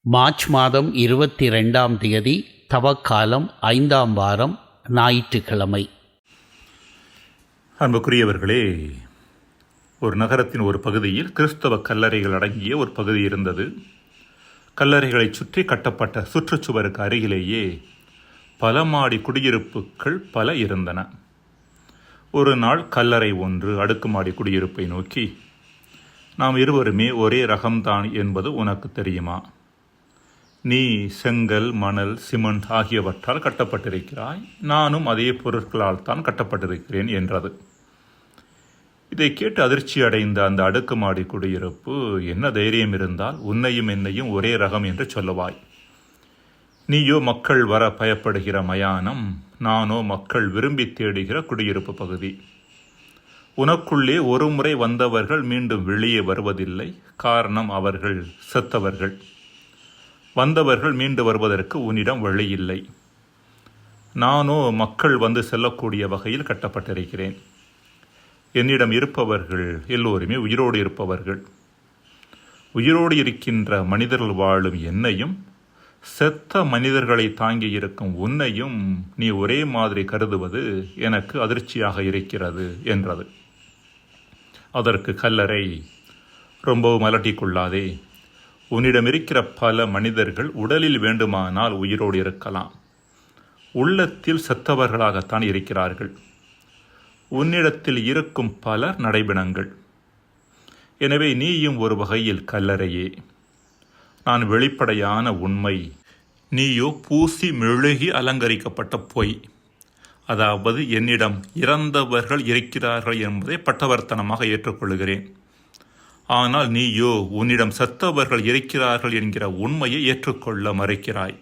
March மாதம் 22ஆம் தேதி தவக்காலம் 5ஆம் வாரம் ஞாயிற்றுக்கிழமை. அன்புக்குரியவர்களே, ஒரு நகரத்தின் ஒரு பகுதியில் கிறிஸ்தவ கல்லறைகள் அடங்கிய ஒரு பகுதி இருந்தது. கல்லறைகளை சுற்றி கட்டப்பட்ட சுற்றுச்சுவருக்கு அருகிலேயே பல மாடி குடியிருப்புகள் பல இருந்தன. ஒரு நாள் கல்லறை ஒன்று அடுக்குமாடி குடியிருப்பை நோக்கி, நாம் இருவருமே ஒரே ரகம்தான் என்பது உனக்கு தெரியுமா? நீ செங்கல், மணல், சிமெண்ட் ஆகியவற்றால் கட்டப்பட்டிருக்கிறாய், நானும் அதே பொருட்களால் தான் கட்டப்பட்டிருக்கிறேன் என்றது. இதை கேட்டு அதிர்ச்சி அடைந்த அந்த அடுக்குமாடி குடியிருப்பு, என்ன தைரியம் இருந்தால் உன்னையும் என்னையும் ஒரே ரகம் என்று சொல்லுவாய்? நீயோ மக்கள் வர பயப்படுகிற மயானம், நானோ மக்கள் விரும்பி தேடுகிற குடியிருப்பு பகுதி. உனக்குள்ளே ஒரு முறை வந்தவர்கள் மீண்டும் வெளியே வருவதில்லை. காரணம், அவர்கள் செத்தவர்கள். வந்தவர்கள் மீண்டு வருவதற்கு உன்னிடம் வழி இல்லை. நானோ மக்கள் வந்து செல்லக்கூடிய வகையில் கட்டப்பட்டிருக்கிறேன். என்னிடம் இருப்பவர்கள் எல்லோருமே உயிரோடு இருப்பவர்கள். உயிரோடு இருக்கின்ற மனிதர்கள் வாழும் என்னையும், செத்த மனிதர்களை தாங்கி இருக்கும் உன்னையும் நீ ஒரே மாதிரி கருதுவது எனக்கு அதிர்ச்சியாக இருக்கிறது என்றது. அதற்கு கல்லறை, ரொம்பவும் அலட்டிக்கொள்ளாதே. உன்னிடம் இருக்கிற பல மனிதர்கள் உடலில் வேண்டுமானால் உயிரோடு இருக்கலாம், உள்ளத்தில் செத்தவர்களாகத்தான் இருக்கிறார்கள். உன்னிடத்தில் இருக்கும் பலர் நடைபிணங்கள். எனவே நீயும் ஒரு வகையில் கல்லறையே. நான் வெளிப்படையான உண்மை, நீயோ பூசி மெழுகி அலங்கரிக்கப்பட்ட பொய். அதாவது, என்னிடம் இறந்தவர்கள் இருக்கிறார்கள் என்பதை பட்டவர்த்தனமாக ஏற்றுக்கொள்கிறேன். ஆனால் நீயோ உன்னிடம் செத்தவர்கள் இருக்கிறார்கள் என்கிற உண்மையை ஏற்றுக்கொள்ள மறுக்கிறாய்.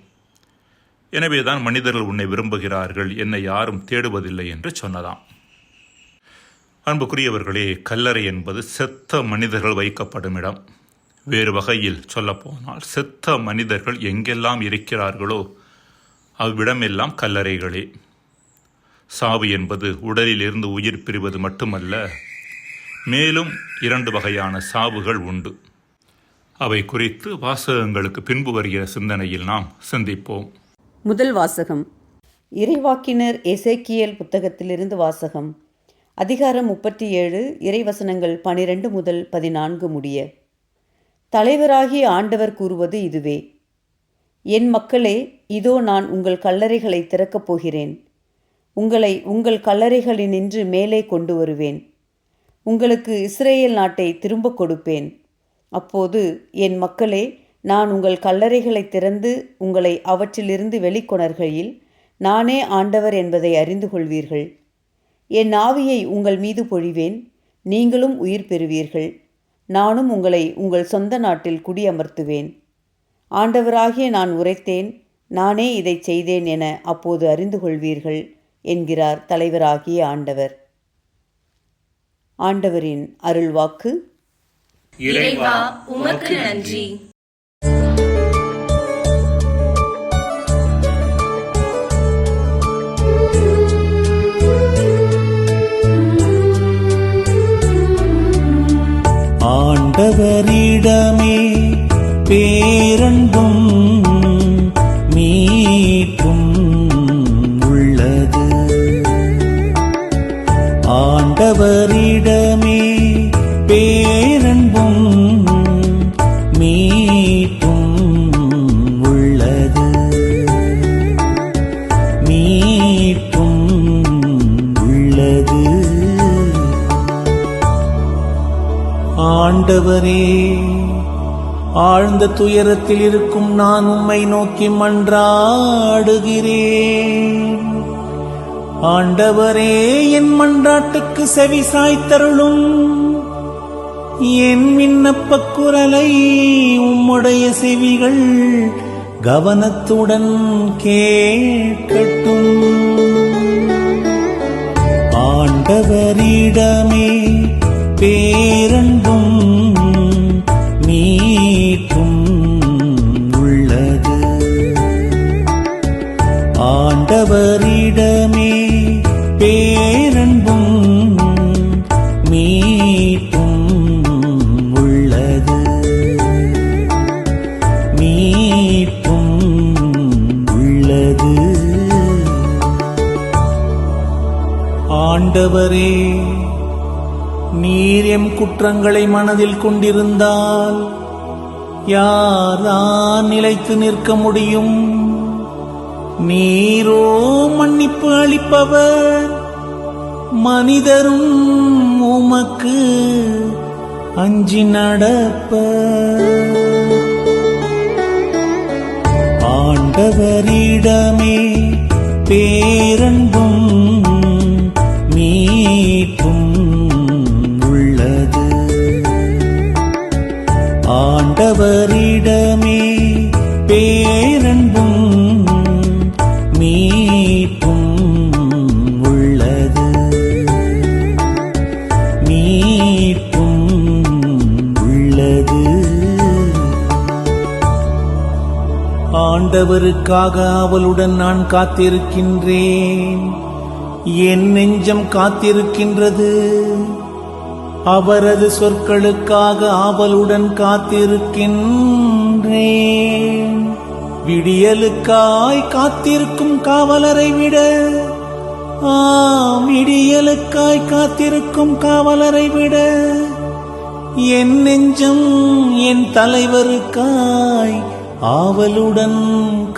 எனவேதான் மனிதர்கள் உன்னை விரும்புகிறார்கள், என்னை யாரும் தேடுவதில்லை என்று சொன்னதாம். அன்புக்குரியவர்களே, கல்லறை என்பது செத்த மனிதர்கள் வைக்கப்படும் இடம். வேறு வகையில் சொல்லப்போனால், செத்த மனிதர்கள் எங்கெல்லாம் இருக்கிறார்களோ அவ்விடமெல்லாம் கல்லறைகளே. சாவு என்பது உடலில் இருந்து உயிர் பிரிவது மட்டுமல்ல, மேலும் 2 வகையான சாவுகள் உண்டு. அவை குறித்து வாசகங்களுக்கு பின்பு வருகிற சிந்தனையில் நாம் சிந்திப்போம். முதல் வாசகம், இறைவாக்கினர் எசேக்கியேல் புத்தகத்திலிருந்து வாசகம். அதிகாரம் 37, இறைவசனங்கள் 12 முதல் 14 முடிய. தலைவராகிய ஆண்டவர் கூறுவது இதுவே: என் மக்களே, இதோ நான் உங்கள் கல்லறைகளை திறக்கப் போகிறேன். உங்களை உங்கள் கல்லறைகளினின்று மேலே கொண்டு வருவேன். உங்களுக்கு இஸ்ரேல் நாட்டை திரும்ப கொடுப்பேன். அப்போது என் மக்களே, நான் உங்கள் கல்லறைகளை திறந்து உங்களை அவற்றிலிருந்து வெளிக்கொணர்கையில் நானே ஆண்டவர் என்பதை அறிந்து கொள்வீர்கள். என் ஆவியை உங்கள் மீது பொழிவேன், நீங்களும் உயிர் பெறுவீர்கள். நானும் உங்களை உங்கள் சொந்த நாட்டில் குடியமர்த்துவேன். ஆண்டவராகிய நான் உரைத்தேன், நானே இதை செய்தேன் என அப்போது அறிந்து கொள்வீர்கள் என்கிறார் தலைவராகிய ஆண்டவர். ஆண்டவரின் அருள்வாக்கு. இறைவா, உமக்கு நன்றி. ஆண்டவரிடமே பேரன்பும் மீட்பும் உள்ளது. ஆண்டவரிடமே பேரன்பும் மீட்பும் உள்ளது. மீட்பும் உள்ளது. ஆண்டவரே, ஆழ்ந்த துயரத்தில் இருக்கும் நான் உம்மை நோக்கி மன்றாடுகிறேன். ஆண்டவரே, என் மன்றாட்டுக்கு செவி சாய்த்தருளும். என் விண்ணப்பக் குரலை உம்முடைய செவிகள் கவனத்துடன் கேட்கட்டும். ஆண்டவரிடமே பேரன்பும் மீட்பும் உள்ளது. ஆண்டவரிடமே பேரன்பும் மீட்பும் உள்ளது. மீ ஆண்டவரே, நீர் எம் குற்றங்களை மனதில் கொண்டிருந்தால் யார்தான் நிலைத்து நிற்க முடியும்? நீரோ மன்னிப்பு அளிப்பவர், மனிதரும் உமக்கு அஞ்சி நடப்பர். ஆண்டவரிடமே பேரன்பும் மீட்பும் உள்ளது. ஆண்டவரிடமே பேரன்பும் மீட்பும் உள்ளது. மீட்பும் உள்ளது. ஆண்டவருக்காக ஆவலுடன் நான் காத்திருக்கின்றேன். என் நெஞ்சம் காத்திருக்கின்றது. அவரது சொற்களுக்காக ஆவலுடன் காத்திருக்கின்றேன். விடியலுக்காய் காத்திருக்கும் காவலரை விட, விடியலுக்காய் காத்திருக்கும் காவலரை விட என் நெஞ்சம் என் தலைவருக்காய் ஆவலுடன்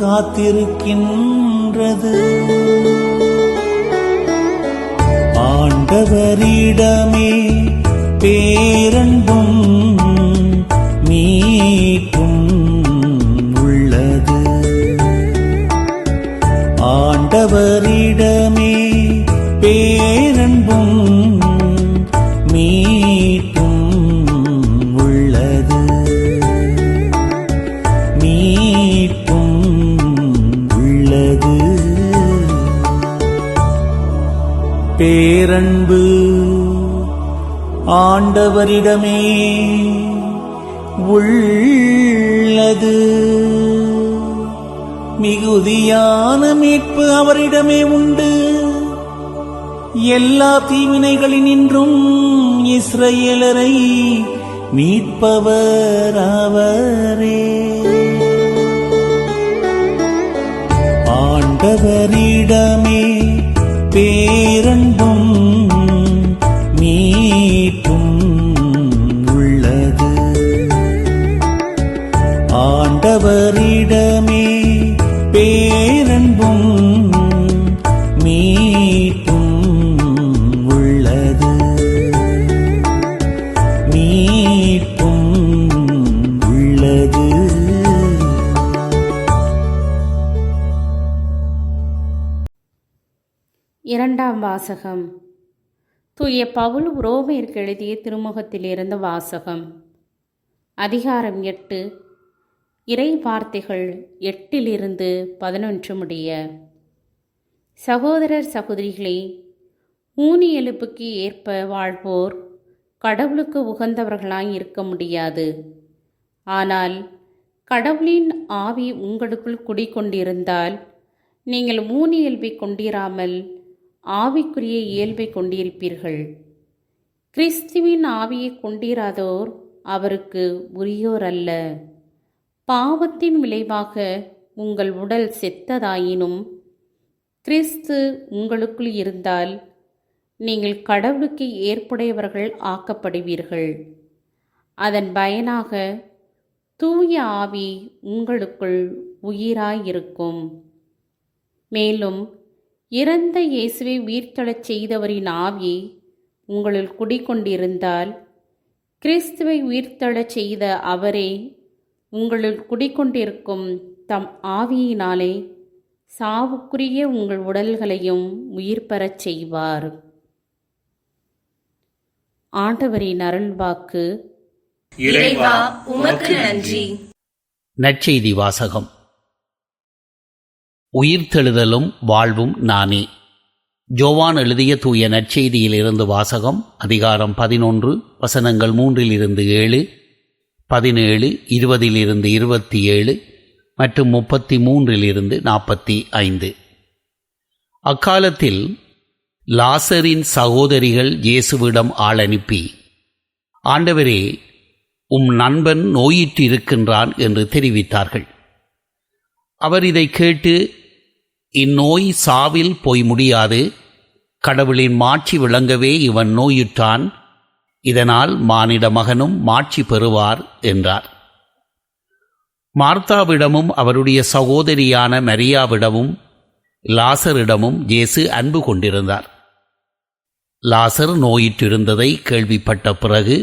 காத்திருக்கின்றது. ஆண்டவரிடமே பேரன்பும் மீட்பும் உள்ளது. ஆண்டவரிடமே பேரன்பும் மீட்பும் உள்ளது. மீட்பும் உள்ளது. பேரன்பு ஆண்டவரிடமே உள்ளது. மிகுதியான மீட்பு அவரிடமே உண்டு. எல்லா தீவினைகளினின்றும் இஸ்ரவேலரை மீட்பவர் அவரே. ஆண்டவரிடமே பேரன்பும் மீட்பும் உள்ளது. ஆண்டவரிடமே பேரன்பும் மீட்பும் உள்ளது. மீட்பும் உள்ளது. இரண்டாம் வாசகம். தூய பவுல் ரோமேயருக்கு எழுதிய திருமுகத்திலிருந்து வாசகம். அதிகாரம் 8, இறை வார்த்தைகள் 8-11 முடிய. சகோதரர் சகோதரிகளே, ஊனியெழுப்புக்கு ஏற்ப வாழ்வோர் கடவுளுக்கு உகந்தவர்களாய் இருக்க முடியாது. ஆனால் கடவுளின் ஆவி உங்களுக்குள் குடிக்கொண்டிருந்தால் நீங்கள் ஊனியல்பை கொண்டிராமல் ஆவிக்குரிய இயல்பை கொண்டிருப்பீர்கள். கிறிஸ்துவின் ஆவியை கொண்டிராதோர் அவருக்கு உரியோர் அல்ல. பாவத்தின் விளைவாக உங்கள் உடல் செத்ததாயினும் கிறிஸ்து உங்களுக்குள் இருந்தால் நீங்கள் கடவுளுக்கு ஏற்புடையவர்கள் ஆக்கப்படுவீர்கள். அதன் பயனாக தூய ஆவி உங்களுக்குள் உயிராயிருக்கும். மேலும் இறந்த இயேசுவை உயிர்த்தெழச் செய்தவரின் ஆவி உங்களுள் குடிக்கொண்டிருந்தால் கிறிஸ்துவை உயிர்த்தெழச் செய்த அவரே உங்களுள் குடிக்கொண்டிருக்கும் தம் ஆவியினாலே சாவுக்குரிய உங்கள் உடல்களையும் உயிர் பெறச் செய்வார். ஆண்டவரின் அருள்வாக்கு. இறைவா உமக்கு நன்றி. நற்செய்தி வாசகம். உயிர்த்தெழுதலும் வாழ்வும் நானே. ஜோவான் எழுதிய தூய நற்செய்தியிலிருந்து வாசகம். அதிகாரம் 11, வசனங்கள் 3-7, 17, 20-27 மற்றும் 33-45. அக்காலத்தில் லாசரின் சகோதரிகள் இயேசுவிடம் ஆள் அனுப்பி, ஆண்டவரே, நண்பன் நோயிற்று இருக்கின்றான் என்று தெரிவித்தார்கள். அவர் இதை கேட்டு, இந்நோய் சாவில் போய் முடியாது, கடவுளின் மாட்சி விளங்கவே இவன் நோயுற்றான், இதனால் மானிட மகனும் மாட்சி பெறுவார் என்றார். மார்த்தாவிடமும் அவருடைய சகோதரியான மரியாவிடமும் லாசரிடமும் இயேசு அன்பு கொண்டிருந்தார். லாசர் நோயிற்றிருந்ததை கேள்விப்பட்ட பிறகு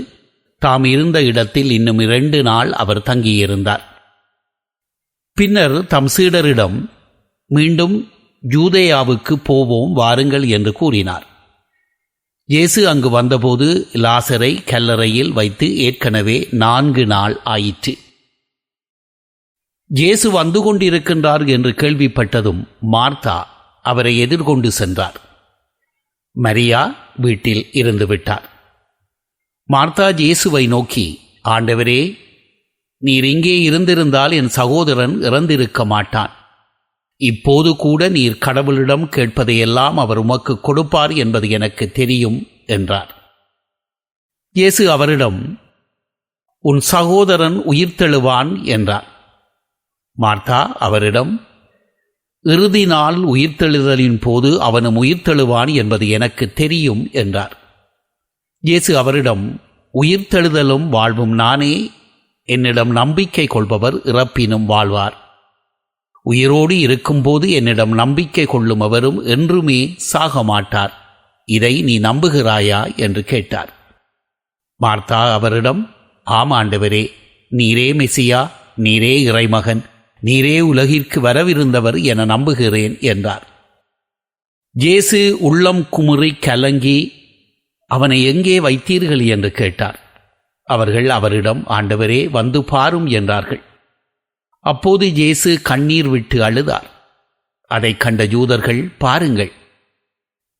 தாம் இருந்த இடத்தில் இன்னும் 2 நாள் அவர் தங்கியிருந்தார். பின்னர் தம் சீடரிடம், மீண்டும் யூதேயாவுக்கு போவோம் வாருங்கள் என்று கூறினார். இயேசு அங்கு வந்தபோது லாசரை கல்லறையில் வைத்து ஏற்கனவே 4 நாள் ஆயிற்று. இயேசு வந்து கொண்டிருக்கின்றார் என்று கேள்விப்பட்டதும் மார்த்தா அவரை எதிர்கொண்டு சென்றார். மரியா வீட்டில் இருந்து விட்டார். மார்த்தா இயேசுவை நோக்கி, ஆண்டவரே, நீர் இங்கே இருந்திருந்தால் என் சகோதரன் இறந்திருக்க மாட்டான். இப்போது கூட நீர் கடவுளிடம் கேட்பதையெல்லாம் அவர் உமக்கு கொடுப்பார் என்பது எனக்கு தெரியும் என்றார். இயேசு அவரிடம், உன் சகோதரன் உயிர்த்தெழுவான் என்றார். மார்த்தா அவரிடம், இறுதி நாள் உயிர்த்தெழுதலின் போது அவனும் உயிர்த்தெழுவான் என்பது எனக்கு தெரியும் என்றார். இயேசு அவரிடம், உயிர்த்தெழுதலும் வாழ்வும் நானே. என்னிடம் நம்பிக்கை கொள்பவர் இறப்பினும் வாழ்வார். உயிரோடு இருக்கும்போது என்னிடம் நம்பிக்கை கொள்ளும் அவரும் என்றுமே சாக மாட்டார். இதை நீ நம்புகிறாயா என்று கேட்டார். மார்த்தா அவரிடம், ஆம் ஆண்டவரே, நீரே மெசியா, நீரே இறைமகன், நீரே உலகிற்கு வரவிருந்தவர் என நம்புகிறேன் என்றார். இயேசு உள்ளம் குமுறி கலங்கி, அவனை எங்கே வைத்தீர்கள் என்று கேட்டார். அவர்கள் அவரிடம், ஆண்டவரே, வந்து பாரும் என்றார்கள். அப்போது இயேசு கண்ணீர் விட்டு அழுதார். அதைக் கண்ட யூதர்கள், பாருங்கள்,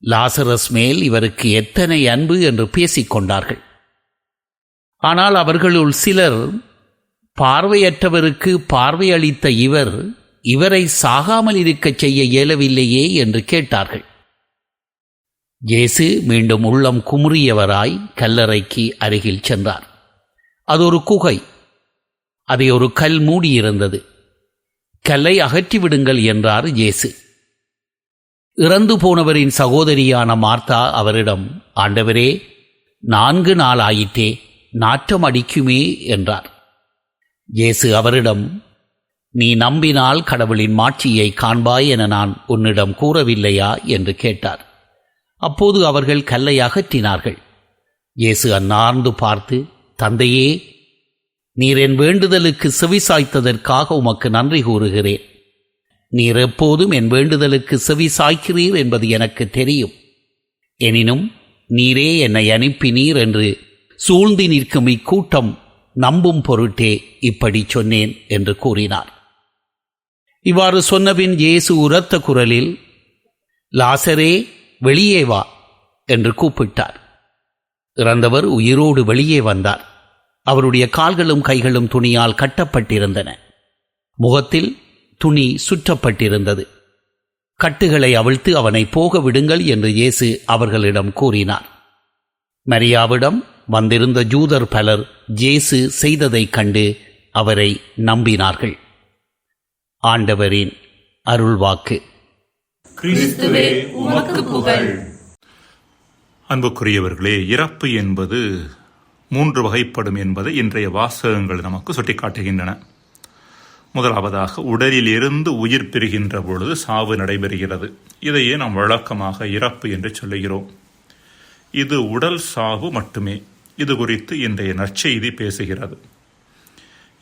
லாசரஸ் மேல் இவருக்கு எத்தனை அன்பு என்று பேசிக் கொண்டார்கள். ஆனால் அவர்களுள் சிலர், பார்வையற்றவருக்கு பார்வையளித்த இவரை சாகாமல் இருக்கச் செய்ய இயலவில்லையே என்று கேட்டார்கள். இயேசு மீண்டும் உள்ளம் குமுறியவராய் கல்லறைக்கு அருகில் சென்றார். அது ஒரு குகை. அதை ஒரு கல் மூடியிருந்தது. கல்லை அகற்றிவிடுங்கள் என்றார் இயேசு. இறந்து போனவரின் சகோதரியான மார்த்தா அவரிடம், ஆண்டவரே, 4 நாள் ஆயிற்றே, நாற்றம் அடிக்குமே என்றார். இயேசு அவரிடம், நீ நம்பினால் கடவுளின் மாட்சியை காண்பாய் என நான் உன்னிடம் கூறவில்லையா என்று கேட்டார். அப்போது அவர்கள் கல்லை அகற்றினார்கள். இயேசு அன்னார்ந்து பார்த்து, தந்தையே, நீர் என் வேண்டுதலுக்கு செவிசாய்த்ததற்காக உமக்கு நன்றி கூறுகிறேன். நீர் எப்போதும் என் வேண்டுதலுக்கு செவிசாய்க்கிறீர் என்பது எனக்கு தெரியும். எனினும் நீரே என்னை அனுப்பினீர் என்று சூழ்ந்து நிற்கும் இக்கூட்டம் நம்பும் பொருட்டே இப்படி சொன்னேன் என்று கூறினார். இவ்வாறு சொன்னபின் இயேசு உரத்த குரலில், லாசரே, வெளியே வா என்று கூப்பிட்டார். இறந்தவர் உயிரோடு வெளியே வந்தார். அவருடைய கால்களும் கைகளும் துணியால் கட்டப்பட்டிருந்தன. முகத்தில் துணி சுற்றப்பட்டிருந்தது. கட்டுகளை அவிழ்த்து அவனை போக விடுங்கள் என்று இயேசு அவர்களிடம் கூறினார். மரியாவிடம் வந்திருந்த யூதர் பலர் இயேசு செய்ததைக் கண்டு அவரை நம்பினார்கள். ஆண்டவரின் அருள்வாக்கு. கிறிஸ்துவே, உமக்கு புகழ். அன்புக்குரியவர்களே, இறப்பு என்பது 3 வகைப்படும் என்பதை இன்றைய வாசகங்கள் நமக்கு சுட்டிக்காட்டுகின்றன. முதலாவதாக, உடலில் இருந்து உயிர் பெறுகின்ற பொழுது சாவு நடைபெறுகிறது. இதையே நாம் வழக்கமாக இறப்பு என்று சொல்லுகிறோம். இது உடல் சாவு மட்டுமே. இது குறித்து இன்றைய நற்செய்தி பேசுகிறது.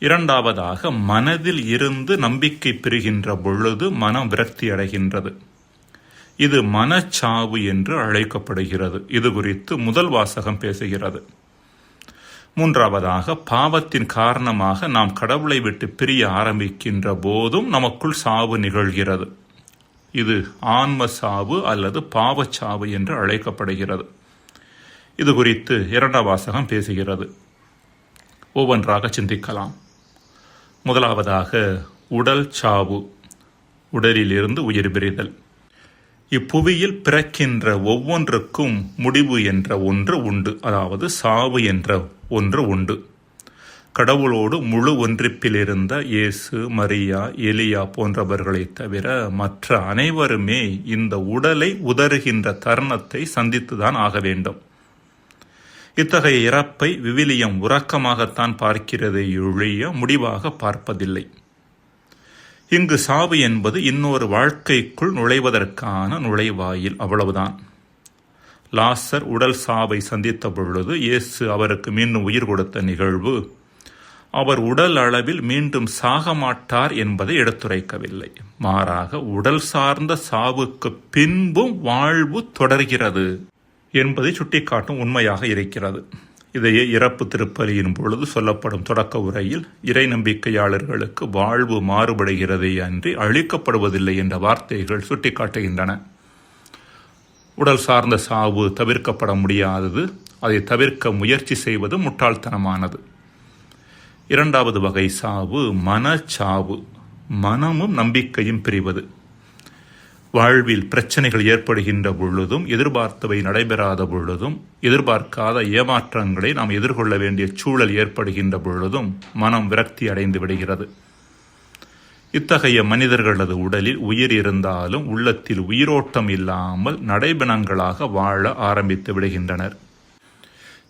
இரண்டாவதாக, மனதில் இருந்து நம்பிக்கை பெறுகின்ற பொழுது மனம் விரக்தி அடைகின்றது. இது மனச்சாவு என்று அழைக்கப்படுகிறது. இது குறித்து முதல் வாசகம் பேசுகிறது. மூன்றாவதாக, பாவத்தின் காரணமாக நாம் கடவுளை விட்டு பிரிய ஆரம்பிக்கின்ற போதும் நமக்குள் சாவு நிகழ்கிறது. இது ஆன்ம சாவு அல்லது பாவச்சாவு என்று அழைக்கப்படுகிறது. இது குறித்து 2ஆம் வாசகம் பேசுகிறது. ஒவ்வொன்றாக சிந்திக்கலாம். முதலாவதாக, உடல் சாவு, உடலில் இருந்து உயிர் பிரிதல். இப்புவியில் பிறக்கின்ற ஒவ்வொன்றுக்கும் முடிவு என்ற ஒன்று உண்டு, அதாவது சாவு என்ற ஒன்று உண்டு. கடவுளோடு முழு ஒன்றிப்பில் இருந்த இயேசு, மரியா, எலியா போன்றவர்களை தவிர மற்ற அனைவருமே இந்த உடலை உதறுகின்ற தருணத்தை சந்தித்துதான் ஆக வேண்டும். இத்தகைய இறப்பை விவிலியம் உறக்கமாகத்தான் பார்க்கிறதை ஒழிய முடிவாக பார்ப்பதில்லை. இங்கு சாவு என்பது இன்னொரு வாழ்க்கைக்குள் நுழைவதற்கான நுழைவாயில், அவ்வளவுதான். லாசர் உடல் சாவை சந்தித்த பொழுது இயேசு அவருக்கு மீண்டும் உயிர் கொடுத்த நிகழ்வு அவர் உடல் அளவில் மீண்டும் சாக மாட்டார் என்பதை எடுத்துரைக்கவில்லை. மாறாக உடல் சார்ந்த சாவுக்கு பின்பும் வாழ்வு தொடர்கிறது என்பதை சுட்டிக்காட்டும் உண்மையாக இருக்கிறது. இதையே இறப்பு திருப்பலியின் பொழுது சொல்லப்படும் தொடக்க உரையில் இறை நம்பிக்கையாளர்களுக்கு வாழ்வு மாறுபடுகிறதே அன்றி அழிக்கப்படுவதில்லை என்ற வார்த்தைகள் சுட்டிக்காட்டுகின்றன. உடல் சார்ந்த சாவு தவிர்க்கப்பட முடியாதது. அதை தவிர்க்க முயற்சி செய்வது முட்டாள்தனமானது. இரண்டாவது வகை சாவு மனச்சாவு. மனமும் நம்பிக்கையும் பிரிவது. வாழ்வில் பிரச்சனைகள் ஏற்படுகின்ற பொழுதும், எதிர்பார்த்தவை நடைபெறாத பொழுதும், எதிர்பார்க்காத ஏமாற்றங்களை நாம் எதிர்கொள்ள வேண்டிய சூழல் ஏற்படுகின்ற பொழுதும் மனம் விரக்தி அடைந்து விடுகிறது. இத்தகைய மனிதர்களது உடலில் உயிர் இருந்தாலும் உள்ளத்தில் உயிரோட்டம் இல்லாமல் நடைபெணங்களாக வாழ ஆரம்பித்து விடுகின்றனர்.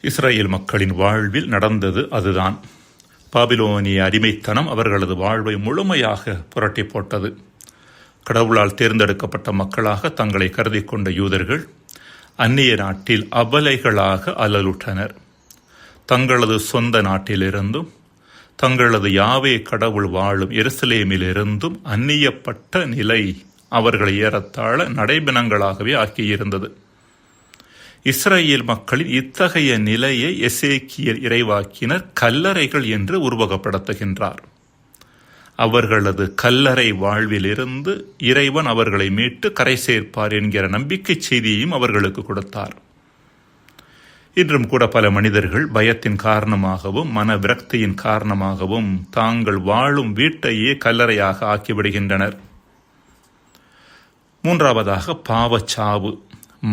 இஸ்ரேல் மக்களின் வாழ்வில் நடந்தது அதுதான். பாபிலோனிய அடிமைத்தனம் அவர்களது வாழ்வை முழுமையாக புரட்டி போட்டது. கடவுளால் தேர்ந்தெடுக்கப்பட்ட மக்களாக தங்களை கருதி கொண்ட யூதர்கள் அந்நிய நாட்டில் அபலைகளாக அலலுற்றனர். தங்களது சொந்த நாட்டிலிருந்தும் தங்களது யாவே கடவுள் வாழும் எருசலேமிலிருந்தும் அந்நியப்பட்ட நிலை அவர்களை ஏறத்தாழ நடைபெணங்களாகவே ஆக்கியிருந்தது. இஸ்ரேல் மக்களின் இத்தகைய நிலையை எசேக்கியேல் இறைவாக்கினர் கல்லறைகள் என்று உருவகப்படுத்துகின்றார். அவர்களது கல்லறை வாழ்விலிருந்து இறைவன் அவர்களை மீட்டு கரை சேர்ப்பார் என்கிற நம்பிக்கை செய்தியையும் அவர்களுக்கு கொடுத்தார். இன்றும் கூட பல மனிதர்கள் பயத்தின் காரணமாகவும் மன விரக்தியின் காரணமாகவும் தாங்கள் வாழும் வீட்டையே கல்லறையாக ஆக்கிவிடுகின்றனர். மூன்றாவதாக பாவச்சாவு.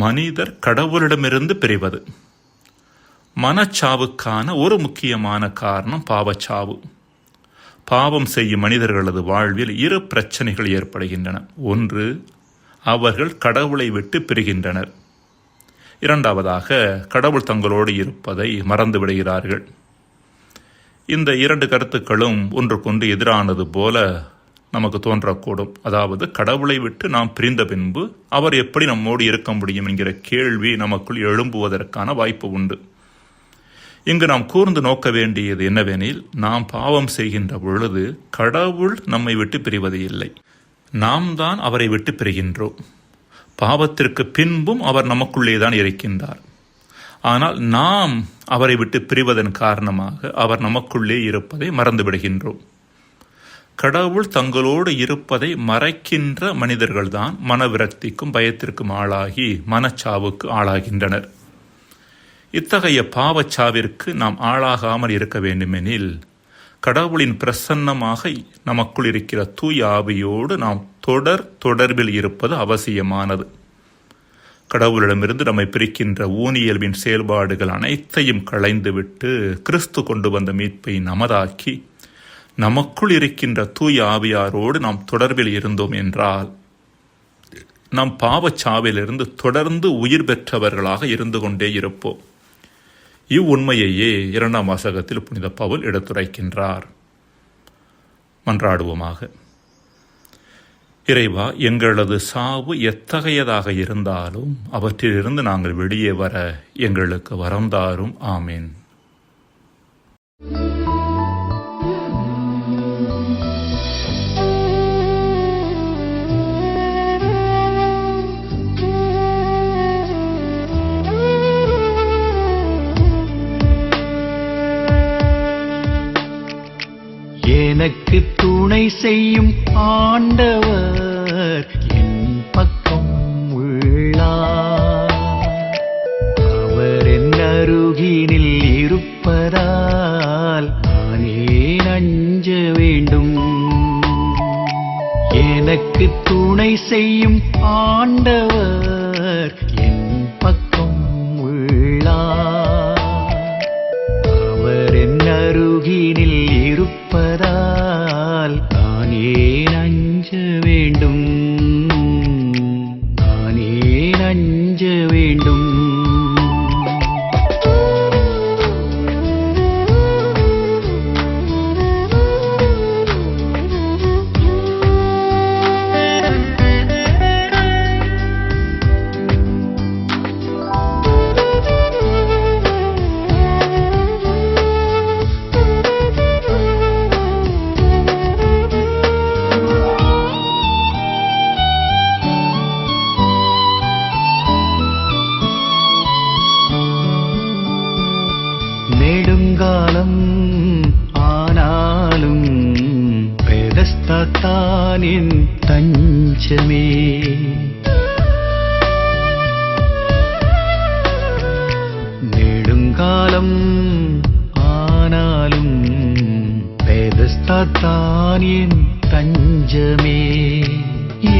மனிதர் கடவுளிடமிருந்து பிரிவது. மனச்சாவுக்கான ஒரு முக்கியமான காரணம் பாவச்சாவு. பாவம் செய்யும் மனிதர்களது வாழ்வில் இரு பிரச்சனைகள் ஏற்படுகின்றன. ஒன்று, அவர்கள் கடவுளை விட்டு பிரிகின்றனர். இரண்டாவதாக, கடவுள் தங்களோடு இருப்பதை மறந்து விடுகிறார்கள். இந்த இரண்டு கருத்துக்களும் ஒன்றுக்கொன்று எதிரானது போல நமக்கு தோன்றக்கூடும். அதாவது, கடவுளை விட்டு நாம் பிரிந்த பின்பு அவர் எப்படி நம்மோடு இருக்க முடியும் என்கிற கேள்வி நமக்குள் எழும்புவதற்கான வாய்ப்பு உண்டு. இங்கு நாம் கூர்ந்து நோக்க வேண்டியது என்னவெனில், நாம் பாவம் செய்கின்ற பொழுது கடவுள் நம்மை விட்டு பிரிவது இல்லை. நாம் தான் அவரை விட்டு பிரிகின்றோம். பாவத்திற்கு பின்பும் அவர் நமக்குள்ளே தான் இருக்கின்றார். ஆனால் நாம் அவரை விட்டு பிரிவதன் காரணமாக அவர் நமக்குள்ளே இருப்பதை மறந்துவிடுகின்றோம். கடவுள் தங்களோடு இருப்பதை மறைக்கின்ற மனிதர்கள்தான் மனவிரக்திக்கும் பயத்திற்கும் ஆளாகி மனச்சாவுக்கு ஆளாகின்றனர். இத்தகைய பாவச்சாவிற்கு நாம் ஆளாகாமல் இருக்க வேண்டுமெனில், கடவுளின் பிரசன்னமாக நமக்குள் இருக்கிற தூய ஆவியோடு நாம் தொடர்பில் இருப்பது அவசியமானது. கடவுளிடமிருந்து நம்மை பிரிக்கின்ற ஊனியல்பின் செயல்பாடுகள் அனைத்தையும் களைந்துவிட்டு கிறிஸ்து கொண்டு வந்த மீட்பை நமதாக்கி நமக்குள் இருக்கின்ற தூய ஆவியாரோடு நாம் தொடர்பில் இருந்தோம் என்றால் நாம் பாவச்சாவிலிருந்து தொடர்ந்து உயிர் பெற்றவர்களாக இருந்து கொண்டே இருப்போம். இவ்வுண்மையையே 2ஆம் வாசகத்தில் புனித பவுல் எடுத்துரைக்கின்றார். மன்றாடுவோமாக. இறைவா, எங்களது சாவு எத்தகையதாக இருந்தாலும் அவற்றிலிருந்து நாங்கள் வெளியே வர எங்களுக்கு வரம் தாரும். ஆமீன். எனக்கு துணை செய்யும் ஆண்டவர் என் பக்கம் உள்ளார். அவர் என் அருகினில் இருப்பதால் நான் ஏன் அஞ்ச வேண்டும்? எனக்கு துணை செய்யும் ஆண்டவர் என் பக்கம் உள்ளார். அவர் என் அருகினில் இருப்பதால் நான் ஏன் அஞ்ச வேண்டும், நான் ஏன் அஞ்ச வேண்டும். நெடுங்காலம் ஆனாலும் பெதஸ்தானின் தஞ்சமே, நெடுங்காலம் ஆனாலும் பெதஸ்தானின் தஞ்சமே,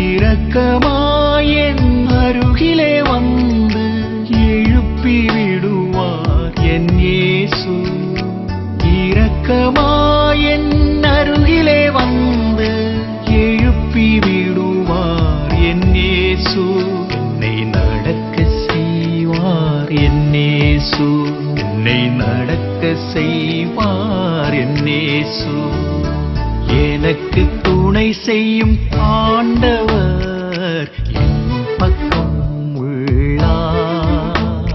இரக்கமாயன் அருகிலே வந்து எழுப்பி விடுவார் என் இயேசு, இரக்கமாயன் அருகிலே வந்து எழுப்பி விடுவார் என் இயேசு, என்னை நடக்க செய்வார் என் இயேசு, என்னை நடக்க செய்வார் என் இயேசு. எனக்கு துணை செய்யும் ஆண்டவர் என் பக்கம் உள்ளார்,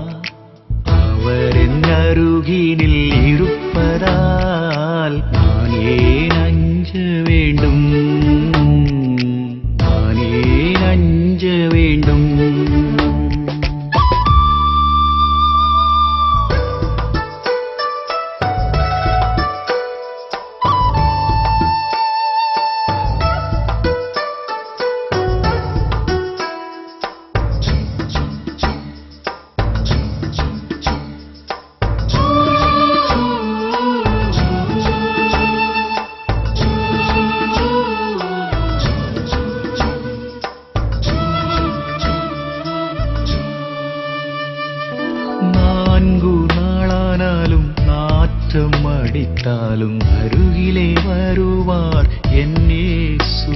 அவர் என் அருகினில் இருப்பதால் நான் ஏன் அஞ்ச வேண்டும், நான் ஏன் அஞ்ச வேண்டும். நான்கு நாளானாலும் நாற்றம் அடித்தாலும் அருகிலே வருவார் என் இயேசு,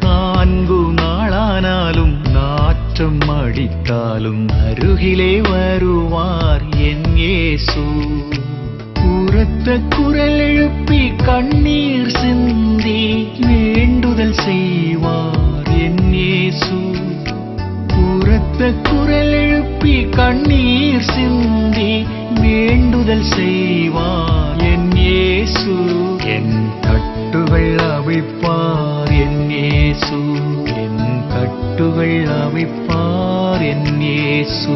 நான்கு நாளானாலும் நாற்றம் அடித்தாலும் அருகிலே வருவார் என் இயேசு, உரத்த குரல் எழுப்பி கண்ணீர் சிந்தி வேண்டுதல் செய்வார் என் இயேசு, உரத்த குரல் எழுப்பி கண்ணீர் சிந்தி வேண்டுதல் செய்வார் என் இயேசு, என் கட்டுகள் அவிழ்ப்பார் என் இயேசு, என் கட்டுகள் அவிழ்ப்பார் என் இயேசு.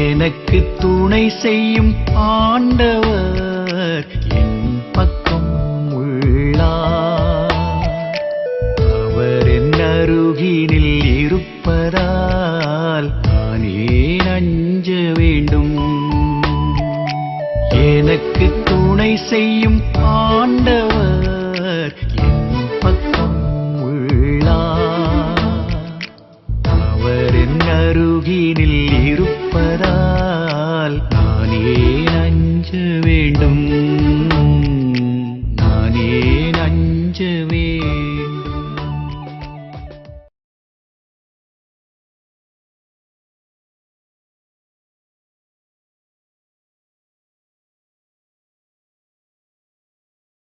எனக்கு துணை செய்யும் ஆண்டவர் என் பக்கம் உள்ளார், அவர் என் அருகினில் இருப்பதால் நான் ஏன் அஞ்ச வேண்டும், எனக்கு துணை செய்யும் ஆண்டவர் என் பக்கம் உள்ளார், அவர் என் அருகினில் இருப்பதால் நான் ஏன் அஞ்ச வேண்டும்.